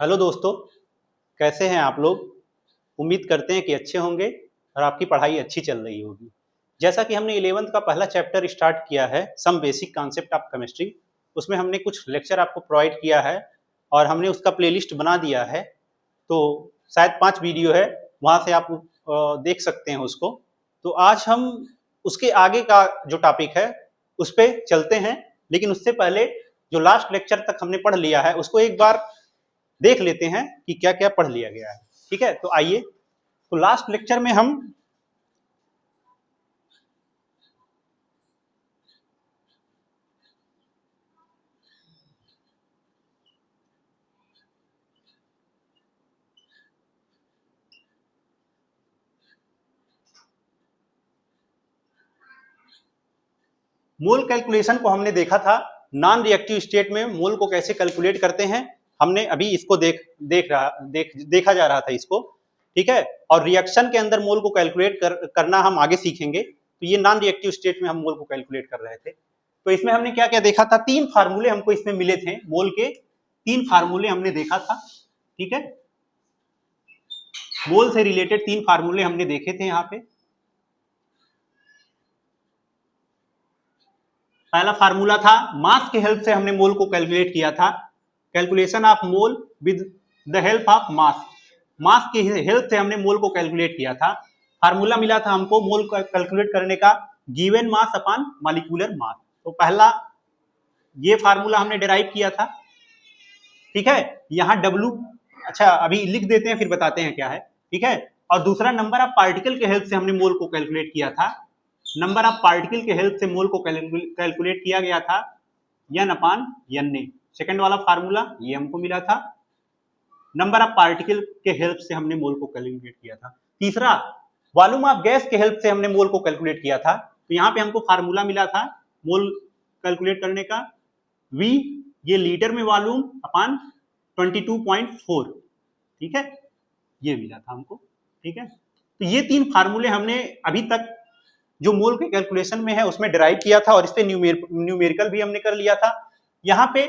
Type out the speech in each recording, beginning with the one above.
Hello दोस्तों, कैसे हैं आप लोग। उम्मीद करते हैं कि अच्छे होंगे और आपकी पढ़ाई अच्छी चल रही होगी। जैसा कि हमने 11th का पहला चैप्टर स्टार्ट किया है, some basic concept of chemistry. उसमें हमने कुछ लेक्चर आपको प्रोवाइड किया है और हमने उसका प्लेलिस्ट बना दिया है। तो शायद 5 वीडियो है, वहाँ से आप देख सकते हैं उसको। तो आज हम उसके आगे का जो टॉपिक है उस पर चलते हैं, लेकिन उससे पहले जो लास्ट लेक्चर तक हमने पढ़ लिया है उसको एक बार देख लेते हैं कि क्या क्या पढ़ लिया गया है। ठीक है, तो आइए। तो लास्ट लेक्चर में हम मोल कैलकुलेशन को हमने देखा था। नॉन रिएक्टिव स्टेट में मोल को कैसे कैलकुलेट करते हैं, हमने अभी इसको देखा जा रहा था इसको। ठीक है, और रिएक्शन के अंदर मोल को कैलकुलेट करना हम आगे सीखेंगे। तो ये नॉन रिएक्टिव स्टेट में हम मोल को कैलकुलेट कर रहे थे। तो इसमें हमने क्या क्या देखा था, 3 फार्मूले हमको इसमें मिले थे। मोल के 3 फार्मूले हमने देखा था। ठीक है, मोल से रिलेटेड 3 फार्मूले हमने देखे थे यहाँ पे। पहला फार्मूला था, मास के हेल्प से हमने मोल को कैलकुलेट किया था। Calculation of mole with the help of mass. Mass के हेल्प से हमने मोल को कैलकुलेट किया था। फार्मूला मिला था हमको मोल को कैलकुलेट करने का, given mass upon molecular mass. तो पहला ये फार्मूला हमने डिराइव किया था। ठीक है, यहाँ डब्ल्यू, अच्छा अभी लिख देते हैं फिर बताते हैं क्या है। ठीक है, और दूसरा नंबर ऑफ पार्टिकल के हेल्प से हमने मोल को कैलकुलेट किया था। नंबर ऑफ पार्टिकल के हेल्प से मोल को कैलकुलेट किया गया था, N upon N A. Second वाला फार्मूला ये हमको मिला था, नंबर ऑफ पार्टिकल के हेल्प से हमने मोल को कैलकुलेट किया था। तीसरा, वॉल्यूम ऑफ गैस के हेल्प से हमने मोल को कैलकुलेट किया था। तो यहाँ पे हमको फार्मूला मिला था मोल कैलकुलेट करने का, V ये लीटर में वॉल्यूम अपान 22.4। ठीक है, ये मिला था हमको। ठीक है, तो ये 3 फार्मूले हमने अभी तक जो मोल के कैलकुलेशन में है उसमें डिराइव किया था, और इस पे न्यूमेरिकल भी हमने कर लिया था। यहाँ पे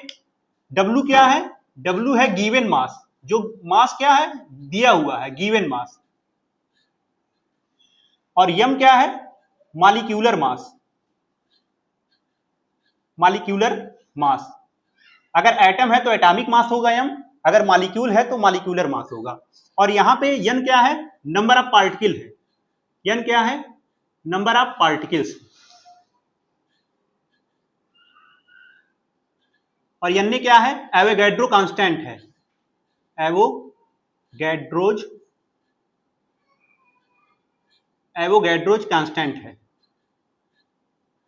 W क्या है, W है गिवन मास। जो मास क्या है, दिया हुआ है, गिवन मास। और M क्या है, मॉलिक्यूलर मास। मॉलिक्यूलर मास, अगर एटम है तो एटॉमिक मास होगा M, अगर मॉलिक्यूल है तो मॉलिक्यूलर मास होगा। और यहाँ पे N क्या है, नंबर ऑफ पार्टिकल है। N क्या है, नंबर ऑफ पार्टिकल्स। और Na क्या है, एवोगैड्रो कांस्टेंट है। एवोगैड्रोज कांस्टेंट है।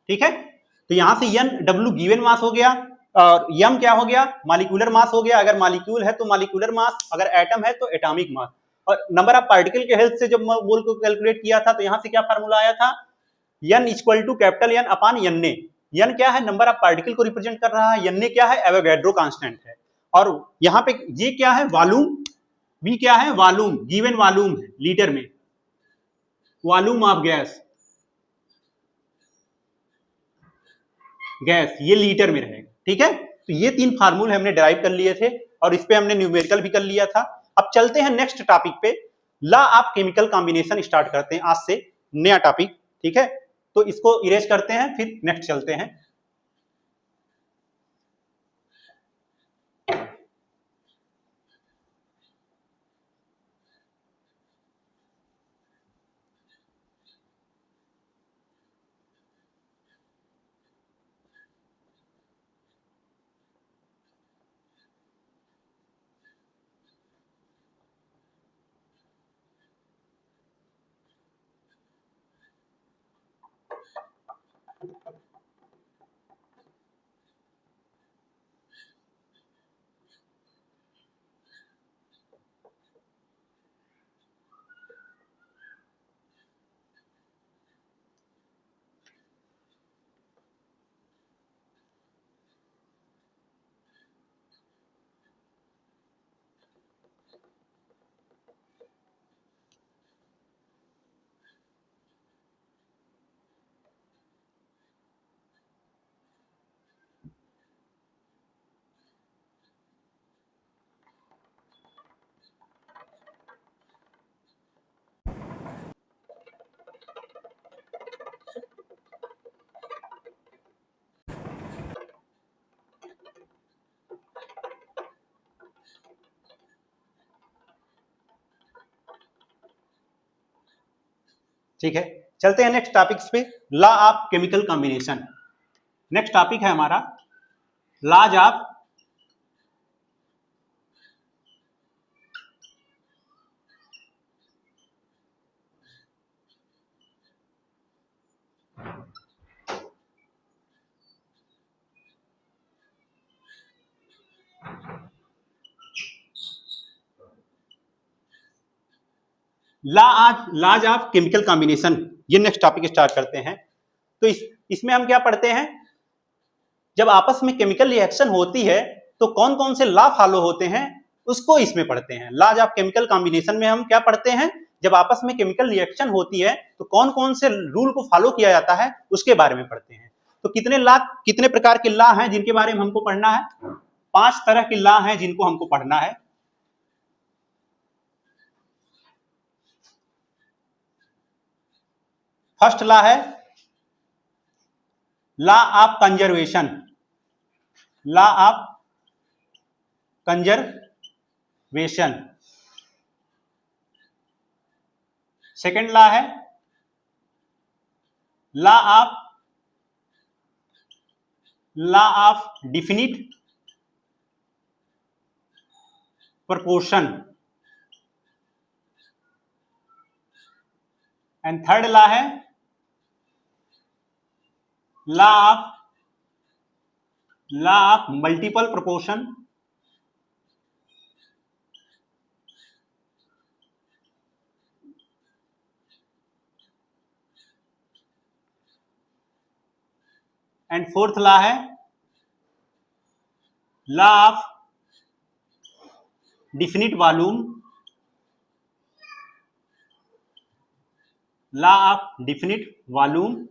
ठीक है, तो यहां से N W गिवन मास हो गया, और M क्या हो गया, मॉलिक्यूलर मास हो गया। अगर मॉलिक्यूल है तो मॉलिक्यूलर मास, अगर एटम है तो एटॉमिक मास। और नंबर ऑफ पार्टिकल के हेल्प से जब मोल को कैलकुलेट किया था तो यहां से क्या फार्मूला आया था, N equal to capital N upon Na। N क्या है, नंबर ऑफ पार्टिकल को रिप्रेजेंट कर रहा है, Na क्या है, एवोगैड्रो कांस्टेंट है। और यहाँ पे ये क्या है, वॉल्यूम, V क्या है, वॉल्यूम, गिवन वॉल्यूम है लीटर में, वॉल्यूम ऑफ गैस, गैस ये लीटर में रहेगा। ठीक है, तो ये 3 फार्मूले हमने डिराइव कर लिए थे, और इस पे हमने न्यूमेरिकल भी कर लिया था। अब चलते हैं नेक्स्ट टॉपिक पे, law of chemical combination start करते हैं आज से, नया टॉपिक। ठीक है, तो इसको इरेज करते हैं, फिर नेक्स्ट चलते हैं। ठीक है, चलते हैं नेक्स्ट टॉपिक्स पे, law of chemical combination. Next topic है हमारा laws of laws of chemical combination, ये नेक्स्ट टॉपिक स्टार्ट करते हैं। तो इसमें हम क्या पढ़ते हैं, जब आपस में केमिकल रिएक्शन होती है तो कौन कौन से लॉ फॉलो होते हैं उसको इसमें पढ़ते हैं। लॉज ऑफ केमिकल कॉम्बिनेशन में हम क्या पढ़ते हैं, जब आपस में केमिकल रिएक्शन होती है तो कौन कौन से रूल को फॉलो किया जाता है उसके बारे में पढ़ते हैं। तो कितने प्रकार के लॉ हैं जिनके बारे में हमको पढ़ना है, 5 तरह के लॉ हैं जिनको हमको पढ़ना है। फर्स्ट लॉ है law of conservation, law of conservation. Second law है law of definite proportion, and third law है law of multiple proportion, and fourth law है law of definite volume, law of definite volume,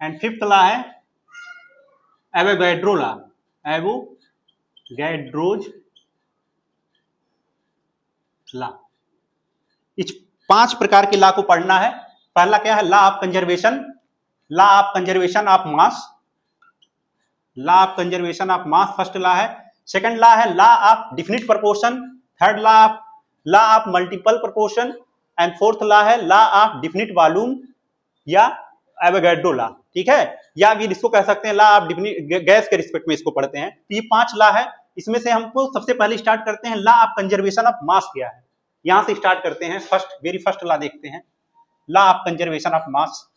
and fifth law है Avogadro law, Avogadro's law. इस 5 प्रकार के law को पढ़ना है। पहला क्या है, law of conservation, law of conservation of mass, law of conservation of mass first law है। सेकंड लॉ है law of definite proportion, third law of multiple proportion, and fourth law है लॉ ऑफ डिफिनिट वॉल्यूम या Avogadro law. ठीक है, या भी इसको कह सकते हैं लॉ ऑफ डिफिनिट, गैस के रिस्पेक्ट में इसको पढ़ते हैं। तो ये 5 लॉ है, इसमें से हमको सबसे पहले स्टार्ट करते हैं लॉ ऑफ कंजर्वेशन ऑफ मास क्या है, यहां से स्टार्ट करते हैं। वेरी फर्स्ट लॉ देखते हैं, लॉ ऑफ कंजर्वेशन ऑफ मास।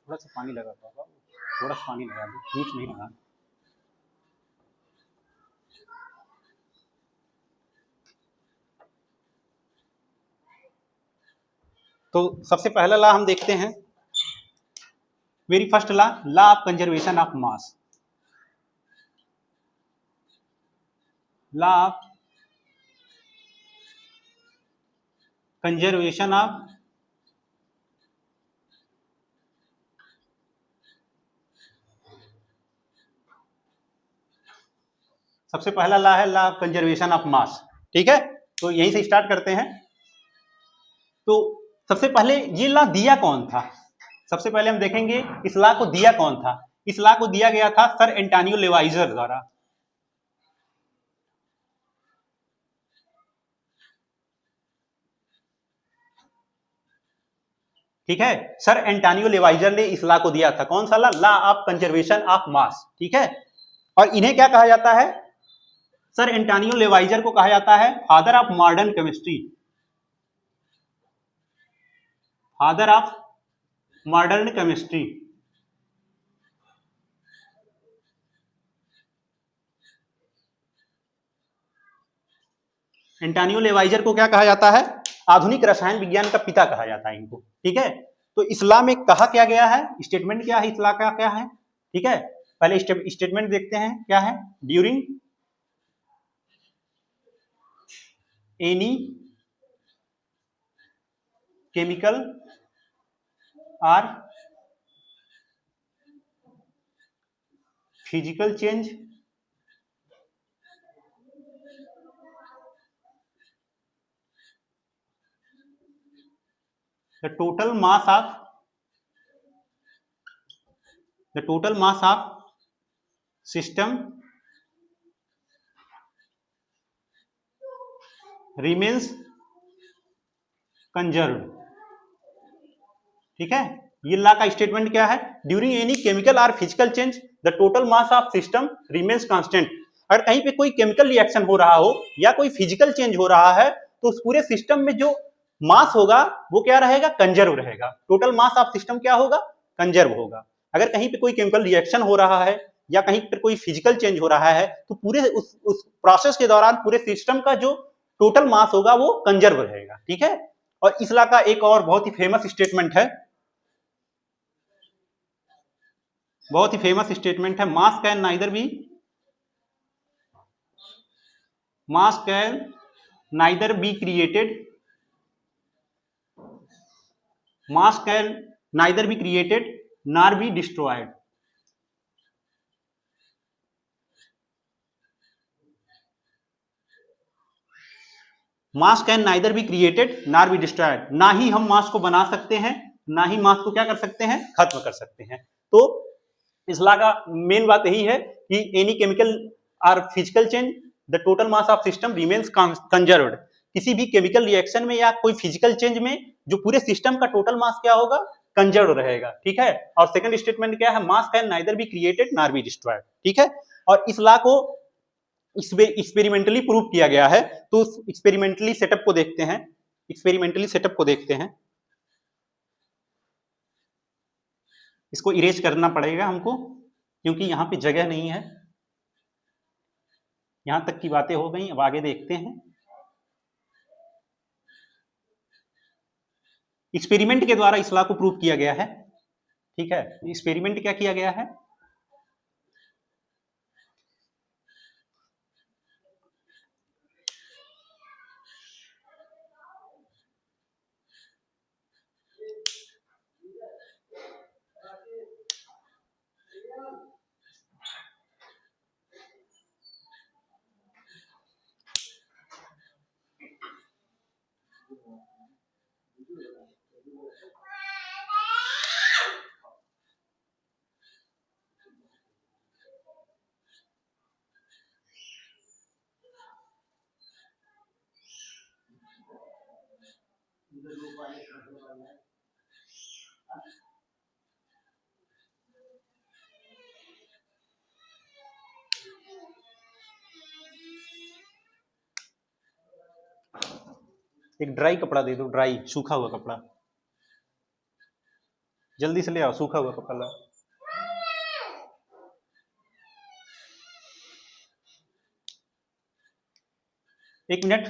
थोड़ा सा पानी लगा था, थोड़ा सा पानी लगा दो, मीठ नहीं लगा। तो सबसे पहला लॉ हम देखते हैं, very first law, law of conservation of mass. Law of conservation of सबसे पहला लॉ है law of conservation of mass. ठीक है, तो यहीं से स्टार्ट करते हैं। तो सबसे पहले ये लॉ दिया कौन था, सबसे पहले हम देखेंगे इस लॉ को दिया कौन था। इस लॉ को दिया गया था सर एंटोनियो लेवाइजर द्वारा। ठीक है, सर एंटोनियो लेवाइजर ने इस लॉ को दिया था। कौन सा law, law of conservation of mass. ठीक है, और इन्हें क्या कहा जाता है, सर एंटोनियो लेवाइजर को कहा जाता है father of modern chemistry, father of modern chemistry. Antonio Lavoisier को क्या कहा जाता है, आधुनिक रसायन विज्ञान का पिता कहा जाता है इनको। ठीक है, तो इस लॉ में कहा क्या गया है, स्टेटमेंट क्या है इस लॉ का, क्या है। ठीक है, पहले स्टेटमेंट देखते हैं क्या है, ड्यूरिंग एनी केमिकल और physical change the total mass of system remains conserved. ठीक है, ये ला का स्टेटमेंट क्या है? ड्यूरिंग एनी केमिकल और physical change the total mass of system remains constant. अगर कहीं पे कोई केमिकल रिएक्शन हो रहा हो या कोई फिजिकल चेंज हो रहा है तो उस पूरे सिस्टम में जो मास होगा वो क्या रहेगा? कंजर्व रहेगा। टोटल मास ऑफ सिस्टम क्या होगा? कंजर्व होगा। अगर कहीं पे कोई केमिकल रिएक्शन हो रहा है या कहीं पर कोई फिजिकल चेंज हो रहा है तो पूरे उस प्रोसेस के दौरान पूरे सिस्टम का जो टोटल मास होगा वो कंजर्व रहेगा। ठीक है, और इस ला का एक और बहुत ही फेमस स्टेटमेंट है, मास can neither be created nor be destroyed. Mass can neither be created nor be destroyed. ना ही हम मास को बना सकते हैं, ना ही मास को क्या कर सकते हैं? खत्म कर सकते हैं। तो इस ला का मेन बात यही है कि एनी केमिकल और physical change the total mass of system remains conserved. किसी भी केमिकल रिएक्शन में या कोई फिजिकल चेंज में जो पूरे सिस्टम का टोटल मास क्या होगा? कंजर्व रहेगा। ठीक है, और सेकंड स्टेटमेंट क्या है? मास can neither be created nor be destroyed. ठीक है, और इस ला को एक्सपेरिमेंटली प्रूव किया गया है। तो उस एक्सपेरिमेंटली सेटअप को देखते हैं। इसको इरेज करना पड़ेगा हमको क्योंकि यहाँ पे जगह नहीं है। यहां तक की बातें हो गई, अब आगे देखते हैं। एक्सपेरिमेंट के द्वारा इस लॉ को प्रूव किया गया है। ठीक है, एक्सपेरिमेंट क्या किया गया है? एक ड्राई कपड़ा दे दो, ड्राई सूखा हुआ कपड़ा, जल्दी से ले आओ, सूखा हुआ कपड़ा लाओ। एक मिनट।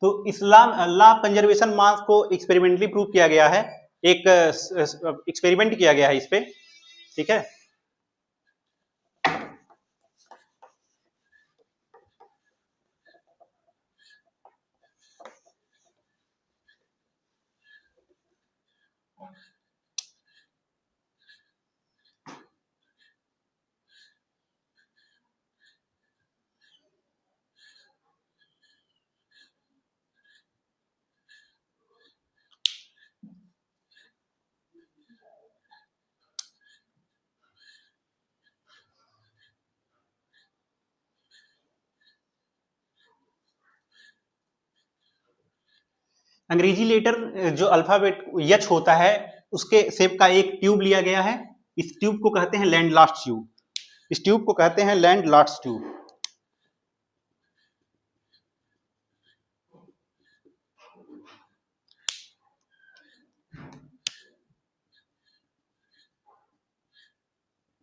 तो इस्लाम लॉ ऑफ कंजर्वेशन मास को एक्सपेरिमेंटली प्रूव किया गया है। एक एक्सपेरिमेंट किया गया है इस पे। ठीक है, अंग्रेजी लेटर जो अल्फाबेट एच होता है उसके शेप का एक ट्यूब लिया गया है। इस ट्यूब को कहते हैं लैंड लास्ट ट्यूब।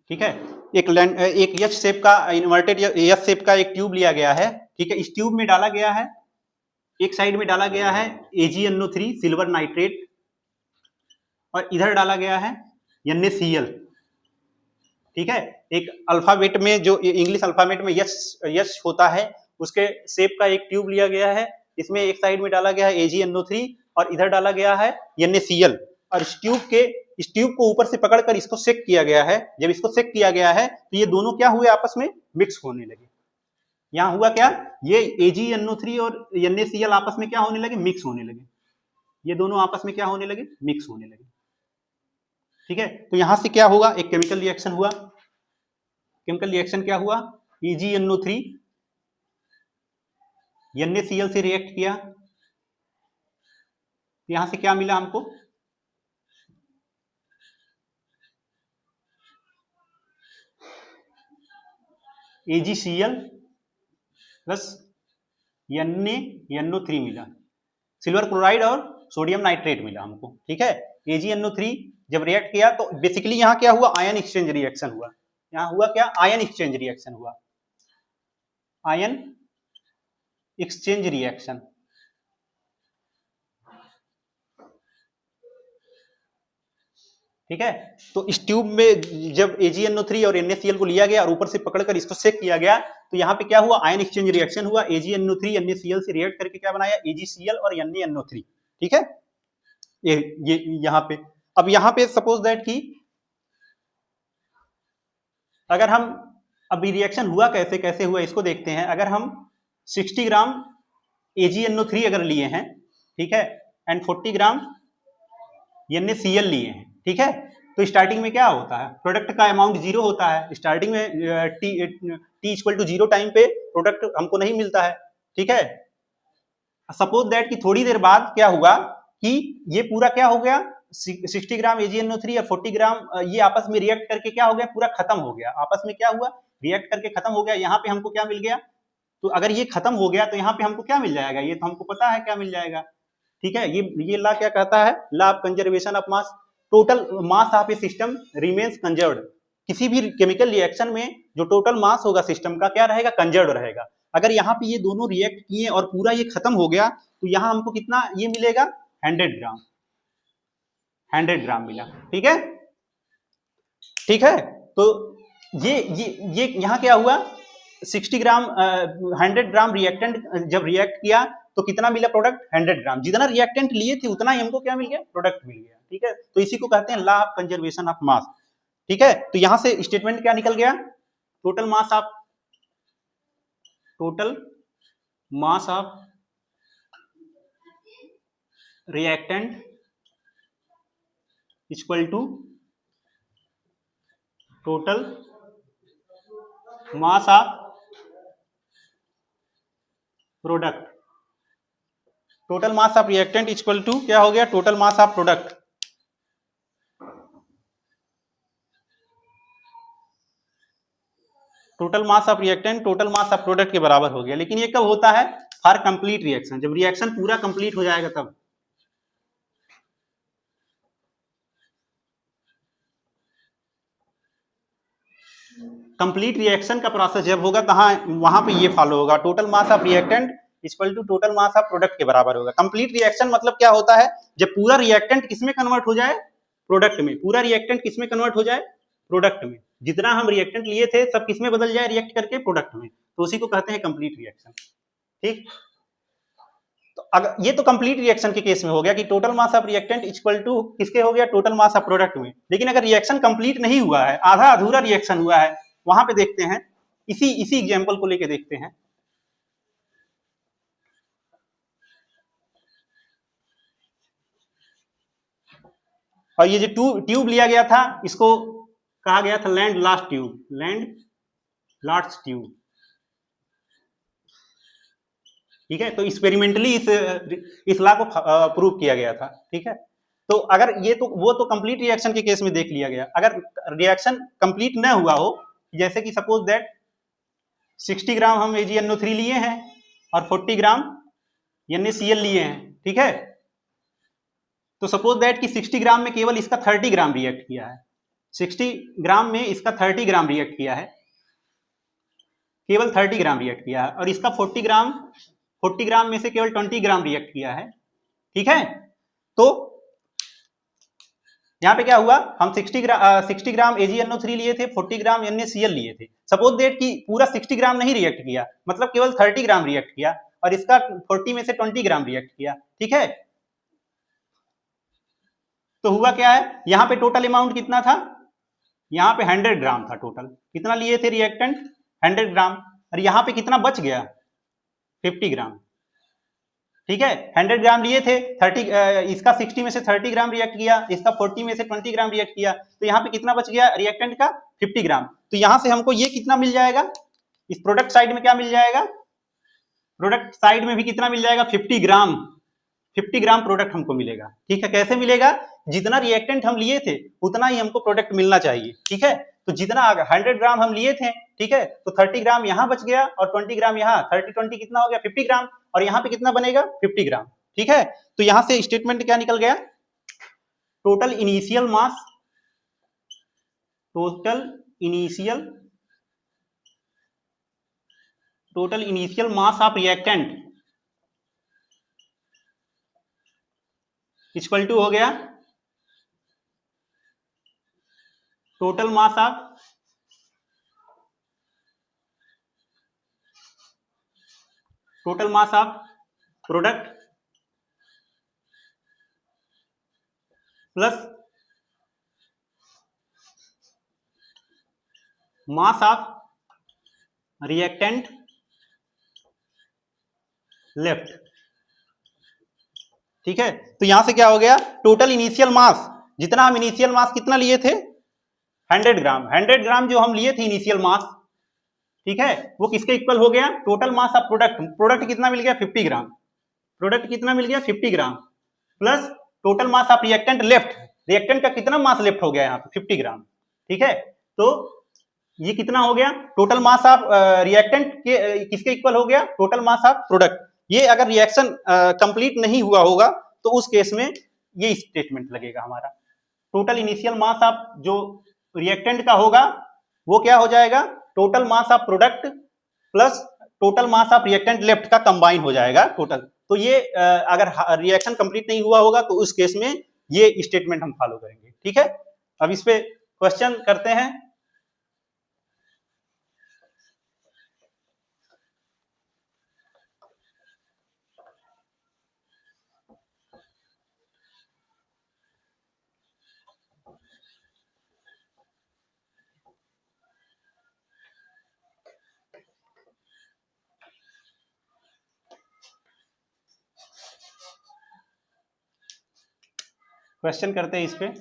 ठीक है, एक एच शेप का इन्वर्टेड एस शेप का एक ट्यूब लिया गया है। ठीक है, इस ट्यूब में डाला गया है, एक साइड में डाला गया है AgNO3 सिल्वर नाइट्रेट और इधर डाला गया है NaCl। ठीक है, एक अल्फाबेट में जो इंग्लिश अल्फाबेट में यस होता है उसके शेप का एक ट्यूब लिया गया है। इसमें एक साइड में डाला गया है AgNO3 और इधर डाला गया है NaCl। और इस ट्यूब के इस ट्यूब को ऊपर से पकड़कर इसको सेक किया गया है। जब इसको सेक किया गया है तो ये दोनों क्या हुए, आपस में मिक्स होने लगे। यहां हुआ क्या, ये AgNO3 और NaCl आपस में क्या होने लगे, मिक्स होने लगे। ये दोनों आपस में क्या होने लगे, मिक्स होने लगे। ठीक है, तो यहां से क्या होगा, एक केमिकल रिएक्शन हुआ। केमिकल रिएक्शन क्या हुआ, AgNO3 NaCl से रिएक्ट किया। यहां से क्या मिला हमको, AgCl प्लस NaNO3 मिला, सिल्वर क्लोराइड और सोडियम नाइट्रेट मिला हमको। ठीक है, AgNO3 जब रिएक्ट किया तो बेसिकली यहां क्या हुआ, आयन एक्सचेंज रिएक्शन हुआ। यहां हुआ क्या, आयन एक्सचेंज रिएक्शन हुआ, आयन एक्सचेंज रिएक्शन। ठीक है, तो इस ट्यूब में जब AgNO3 और NaCl को लिया गया और ऊपर से पकड़कर इसको सेक किया गया तो यहाँ पे क्या हुआ, आयन एक्सचेंज रिएक्शन हुआ। AgNO3 NaCl से रिएक्ट करके क्या बनाया, AgCl और NaNO3। ठीक है, ये यहाँ पे, अब यहाँ पे सपोज दैट कि अगर हम, अभी रिएक्शन हुआ कैसे कैसे हुआ इसको देखते हैं। अगर हम 60 ग्राम AgNO3 अगर लिए हैं, ठीक है, एंड 40 ग्राम NaCl लिए हैं, ठीक है, तो स्टार्टिंग में क्या होता है, प्रोडक्ट का अमाउंट 0 होता है। स्टार्टिंग में t इक्वल टू 0 टाइम पे प्रोडक्ट हमको नहीं मिलता है। ठीक है, सपोज दैट कि थोड़ी देर बाद क्या हुआ कि ये पूरा क्या हो गया, 60 ग्राम AgNO3 और 40 ग्राम ये आपस में रिएक्ट करके क्या हो गया, पूरा खत्म हो गया। आपस में क्या हुआ, रिएक्ट करके खत्म हो गया। यहाँ पे हमको क्या मिल गया, तो अगर ये खत्म हो गया तो यहाँ पे हमको क्या मिल जाएगा, ये तो हमको पता है क्या मिल जाएगा। ठीक है, ये लॉ क्या कहता है, law of conservation of mass. Total mass of A system remains conserved. किसी भी केमिकल रिएक्शन में जो टोटल मास होगा सिस्टम का क्या रहेगा, कंजर्व्ड रहेगा। अगर यहाँ पे ये दोनों रिएक्ट किए और पूरा ये खत्म हो गया तो यहाँ हमको कितना ये मिलेगा, 100 ग्राम, 100 ग्राम मिला। ठीक है, ठीक है, तो ये यहाँ क्या हुआ, 60 ग्राम 100 ग्राम रिएक्टेंट जब रिएक्ट किया तो कितना मिला प्रोडक्ट, 100 ग्राम। जितना रिएक्टेंट लिए थे उतना ही हमको क्या मिल गया, प्रोडक्ट मिल गया। ठीक है, तो इसी को कहते हैं law of conservation of mass. ठीक है, तो यहां से स्टेटमेंट क्या निकल गया, total mass of reactant equal to total mass of product. Total mass of reactant equal to क्या हो गया, total mass of product. Total mass of reactant total mass of product के बराबर हो गया। लेकिन ये कब होता है, फॉर कंप्लीट रिएक्शन, जब रिएक्शन पूरा कंप्लीट हो जाएगा तब। कंप्लीट रिएक्शन का प्रोसेस जब होगा कहाँ, वहां पे ये फॉलो होगा, total mass of reactant equal to total mass of product के बराबर होगा। कंप्लीट रिएक्शन मतलब क्या होता है, जब पूरा रिएक्टेंट किसमें कन्वर्ट हो जाए, प्रोडक्ट में। पूरा रिएक्टेंट किसमें कन्वर्ट हो जाए, प्रोडक्ट में। जितना हम रिएक्टेंट लिए थे सब किसमें बदल जाए, रिएक्ट करके प्रोडक्ट में। तो उसी को कहते हैं कंप्लीट रिएक्शन। ठीक, तो अगर ये तो कंप्लीट रिएक्शन के केस में हो गया कि total mass of reactant equal to किसके हो गया, टोटल मास ऑफ प्रोडक्ट में। लेकिन अगर रिएक्शन कंप्लीट नहीं हुआ है, आधा अधूरा रिएक्शन हुआ है, वहां पे देखते हैं, इसी एग्जांपल को लेके देखते हैं। और ये जो ट्यूब लिया गया था इसको कहा गया था land last tube, land last tube. ठीक है, तो एक्सपेरिमेंटली इस लॉ को प्रूव किया गया था। ठीक है, तो अगर ये तो वो तो कंप्लीट रिएक्शन के केस में देख लिया गया। अगर रिएक्शन कंप्लीट न हुआ हो, जैसे कि सपोज दैट 60 ग्राम हम AgNO3 लिए हैं और 40 ग्राम NaCl लिए हैं। ठीक है, तो सपोज दैट कि 60 ग्राम में केवल इसका 30 ग्राम रिएक्ट किया है, 60 ग्राम में इसका 30 ग्राम रिएक्ट किया है, केवल 30 ग्राम रिएक्ट किया है, और इसका 40 ग्राम में से केवल 20 ग्राम रिएक्ट किया है। ठीक है, तो यहां पे क्या हुआ, हम 60 ग्राम AgNO3 लिए थे, 40 ग्राम NaCl लिए थे। सपोज दैट कि पूरा 60 ग्राम नहीं रिएक्ट किया, मतलब केवल 30 ग्राम रिएक्ट किया, और इसका 40 में से 20 ग्राम रिएक्ट किया। ठीक है, तो हुआ क्या है, यहाँ पे टोटल अमाउंट कितना था, यहाँ पे 100 ग्राम था टोटल, कितना लिए थे रिएक्टेंट 100 ग्राम, और यहाँ पे कितना बच गया 50 ग्राम, ठीक है 100 ग्राम लिए थे, 30 इसका 60 में से 30 ग्राम रिएक्ट किया, इसका 40 में से 20 ग्राम रिएक्ट किया, तो यहाँ पे कितना बच गया रिएक्टेंट का 50 ग्राम। तो यहाँ से हमको ये कितना मिल जाएगा, इस प्रोडक्ट साइड में क्या मिल जाएगा, प्रोडक्ट साइड में भी कितना मिल जाएगा 50 ग्राम, 50 ग्राम प्रोडक्ट हमको मिलेगा, ठीक है। कैसे मिलेगा, जितना रिएक्टेंट हम लिए थे उतना ही हमको प्रोडक्ट मिलना चाहिए, ठीक है। तो जितना 100 ग्राम हम लिए थे, ठीक है, तो 30 ग्राम यहाँ बच गया और 20 ग्राम यहाँ, 30-20 कितना हो गया 50 ग्राम, और यहाँ पे कितना बनेगा 50 ग्राम, ठीक है। तो यहाँ से स्टेटमेंट क्या निकल गया, total initial mass, total initial mass of reactant equal to हो गया total mass of product plus mass of reactant left, ठीक है। तो यहां से क्या हो गया, टोटल इनिशियल मास, जितना हम इनिशियल मास कितना लिए थे 100 ग्राम, 100 ग्राम जो हम लिए थे इनिशियल मास, ठीक है, वो किसके इक्वल हो गया, total mass of product, product कितना मिल गया 50 ग्राम, प्रोडक्ट कितना मिल गया 50 gram, plus total mass of reactant left, reactant का कितना मास लेफ्ट हो गया यहाँ पे 50 ग्राम, ठीक है। तो ये कितना हो गया, टोटल मास ऑफ रिएक्टेंट के किसके इक्वल हो गया, टोटल मास ऑफ प्रोडक्ट। ये अगर रिएक्शन कंप्लीट नहीं हुआ होगा तो उस केस में ये स्टेटमेंट लगेगा हमारा, टोटल इनिशियल मास ऑफ जो रिएक्टेंट का होगा वो क्या हो जाएगा, total mass of product plus total mass of reactant left का कंबाइन हो जाएगा टोटल। तो ये अगर रिएक्शन कंप्लीट नहीं हुआ होगा तो उस केस में ये स्टेटमेंट हम फॉलो करेंगे, ठीक है। अब इस पे क्वेश्चन करते हैं। क्वेश्चन करते हैं इस पे,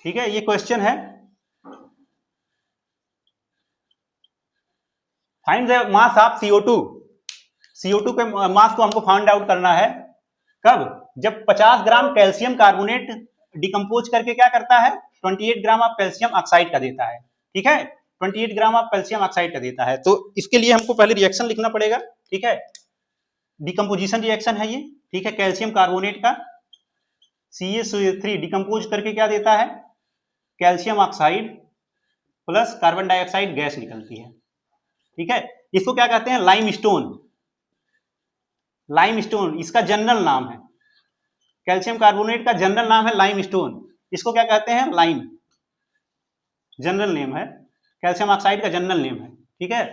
ठीक है। ये क्वेश्चन है, find the mass of CO2, CO2 के मास को हमको फाइंड आउट करना है, कब, जब 50 ग्राम कैल्शियम कार्बोनेट डिकम्पोज करके क्या करता है 28 ग्राम ऑफ कैल्शियम ऑक्साइड का देता है, ठीक है, 28 ग्राम ऑफ कैल्शियम ऑक्साइड का देता है। तो इसके लिए हमको पहले रिएक्शन लिखना पड़ेगा, ठीक है, डिकम्पोजिशन रिएक्शन है ये, ठीक है, कैल्शियम कार्बोनेट का CaCO3 डिकम्पोज करके क्या देता है calcium oxide plus carbon dioxide gas निकलती है, ठीक है। इसको क्या कहते हैं लाइमस्टोन, लाइमस्टोन इसका जनरल नाम है, कैल्शियम कार्बोनेट का जनरल नाम है लाइमस्टोन, इसको क्या कहते हैं लाइम, जनरल नेम है, कैल्शियम ऑक्साइड का जनरल नेम है, ठीक है।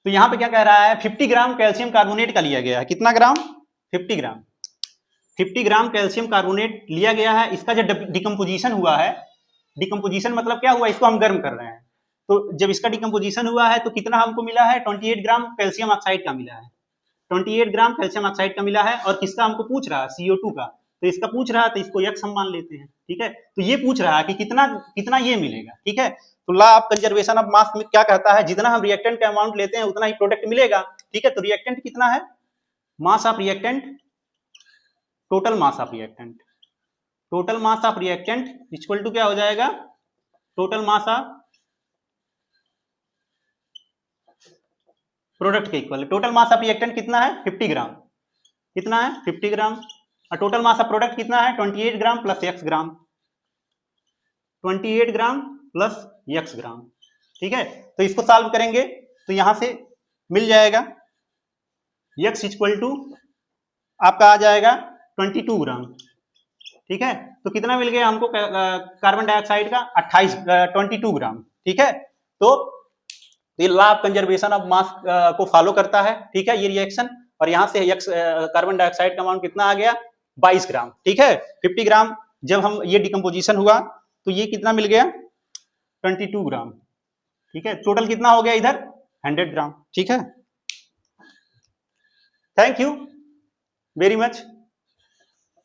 तो यहां पे क्या कह रहा है 50 ग्राम कैल्शियम कार्बोनेट का लिया गया है, कितना ग्राम 50 ग्राम, 50 ग्राम कैल्शियम कार्बोनेट लिया गया है। इसका जो डिकम्पोजिशन हुआ है, डिकम्पोजिशन मतलब क्या हुआ, इसको हम गर्म कर रहे हैं, तो जब इसका डिकम्पोजिशन हुआ है तो कितना हमको मिला है 28 ग्राम कैल्शियम ऑक्साइड का मिला है, 28 ग्राम कैल्शियम ऑक्साइड का मिला है। और किसका हमको पूछ रहा है CO2 का, तो इसका पूछ रहा है तो इसको x हम मान लेते हैं, ठीक है। तो ये पूछ रहा है कि कितना कितना ये मिलेगा, ठीक है। तो लॉ ऑफ कंजर्वेशन ऑफ मास में क्या कहता है, जितना हम रिएक्टेंट का अमाउंट लेते हैं उतना ही प्रोडक्ट मिलेगा, ठीक है। तो रिएक्टेंट कितना है, mass of reactant, total mass of reactant, total mass of reactant equal to क्या हो जाएगा, टोटल मास ऑफ प्रोडक्ट के equal. Total mass of reactant कितना है 50 ग्राम, कितना है 50 ग्राम, और टोटल मास ऑफ प्रोडक्ट कितना है 28 ग्राम प्लस x ग्राम, 28 ग्राम प्लस x ग्राम। ठीक है, तो इसको सॉल्व करेंगे तो यहां से मिल जाएगा x इक्वल टू आपका आ जाएगा 22 ग्राम। ठीक है, तो कितना मिल गया हमको कार्बन डाइऑक्साइड का 22 ग्राम। ठीक है, तो ये लॉ ऑफ कंजर्वेशन ऑफ मास को फॉलो करता है। ठीक है, ये रिएक्शन, और यहां से x कार्बन डाइऑक्साइड का अमाउंट कितना आ गया 22 ग्राम। ठीक है, 50 ग्राम जब हम ये डिकम्पोजिशन हुआ तो ये कितना मिल गया 22 ग्राम। ठीक है, टोटल कितना हो गया इधर 100 ग्राम। ठीक है, थैंक यू वेरी मच।